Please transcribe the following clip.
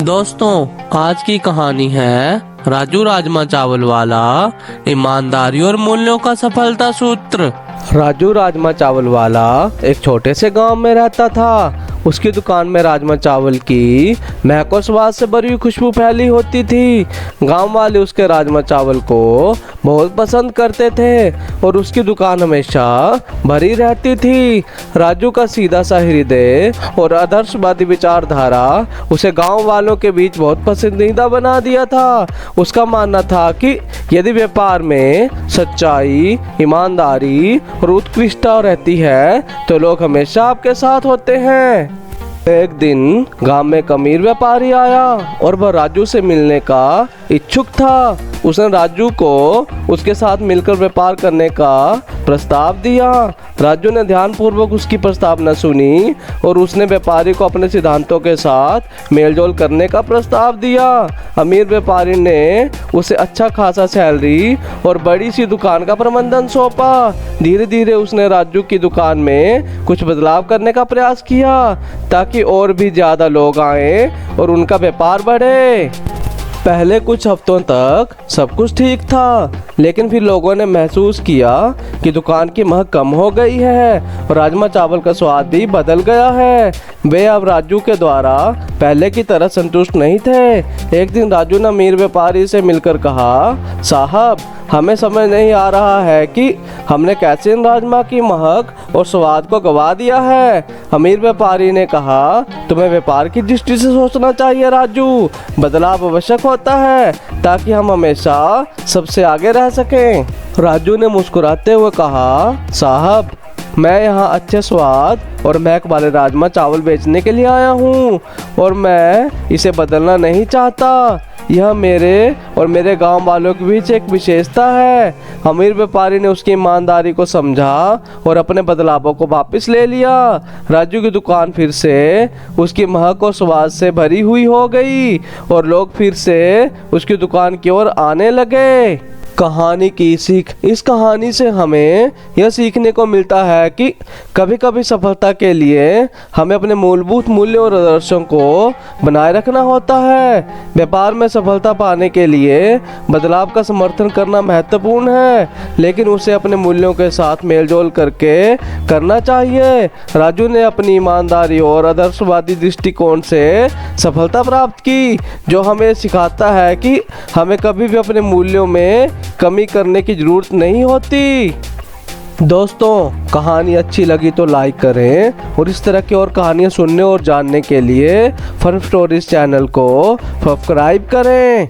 दोस्तों, आज की कहानी है राजू राजमा चावल वाला, ईमानदारी और मूल्यों का सफलता सूत्र। राजू राजमा चावल वाला एक छोटे से गांव में रहता था। उसकी दुकान में राजमा चावल की महक और स्वाद से भरी हुई खुशबू फैली होती थी। गांव वाले उसके राजमा चावल को बहुत पसंद करते थे और उसकी दुकान हमेशा भरी रहती थी। राजू का सीधा सा हृदय और आदर्शवादी विचारधारा उसे गांव वालों के बीच बहुत पसंदीदा बना दिया था। उसका मानना था कि यदि व्यापार में सच्चाई, ईमानदारी और उत्कृष्टता रहती है तो लोग हमेशा आपके साथ होते हैं। एक दिन गांव में एक अमीर व्यापारी आया और वह राजू से मिलने का इच्छुक था। उसने राजू को उसके साथ मिलकर व्यापार करने का प्रस्ताव दिया। राजू ने ध्यानपूर्वक उसकी प्रस्तावना सुनी और उसने व्यापारी को अपने सिद्धांतों के साथ मेलजोल करने का प्रस्ताव दिया। अमीर व्यापारी ने उसे अच्छा खासा सैलरी और बड़ी सी दुकान का प्रबंधन सौंपा। धीरे धीरे उसने राजू की दुकान में कुछ बदलाव करने का प्रयास किया ताकि और भी ज़्यादा लोग आए और उनका व्यापार बढ़े। पहले कुछ हफ्तों तक सब कुछ ठीक था, लेकिन फिर लोगों ने महसूस किया कि दुकान की महक कम हो गई है और राजमा चावल का स्वाद भी बदल गया है। वे अब राजू के द्वारा पहले की तरह संतुष्ट नहीं थे। एक दिन राजू ने अमीर व्यापारी से मिलकर कहा, साहब, हमें समझ नहीं आ रहा है कि हमने कैसे इन राजमा की महक और स्वाद को गवा दिया है। अमीर व्यापारी ने कहा, तुम्हें व्यापार की दृष्टि से सोचना चाहिए राजू। बदलाव आवश्यक होता है ताकि हम हमेशा सबसे आगे रह सकें। राजू ने मुस्कुराते हुए कहा, साहब, मैं यहाँ अच्छे स्वाद और महक वाले राजमा चावल बेचने के लिए आया हूँ और मैं इसे बदलना नहीं चाहता। यह मेरे और मेरे गांव वालों के बीच एक विशेषता है। अमीर व्यापारी ने उसकी ईमानदारी को समझा और अपने बदलावों को वापस ले लिया। राजू की दुकान फिर से उसकी महक और स्वाद से भरी हुई हो गई और लोग फिर से उसकी दुकान की ओर आने लगे। कहानी की सीख। इस कहानी से हमें यह सीखने को मिलता है कि कभी कभी सफलता के लिए हमें अपने मूलभूत मूल्यों और आदर्शों को बनाए रखना होता है। व्यापार में सफलता पाने के लिए बदलाव का समर्थन करना महत्वपूर्ण है, लेकिन उसे अपने मूल्यों के साथ मेलजोल करके करना चाहिए। राजू ने अपनी ईमानदारी और आदर्शवादी दृष्टिकोण से सफलता प्राप्त की, जो हमें सिखाता है कि हमें कभी भी अपने मूल्यों में कमी करने की जरूरत नहीं होती। दोस्तों, कहानी अच्छी लगी तो लाइक करें और इस तरह की और कहानियाँ सुनने और जानने के लिए फन स्टोरीज चैनल को सब्सक्राइब करें।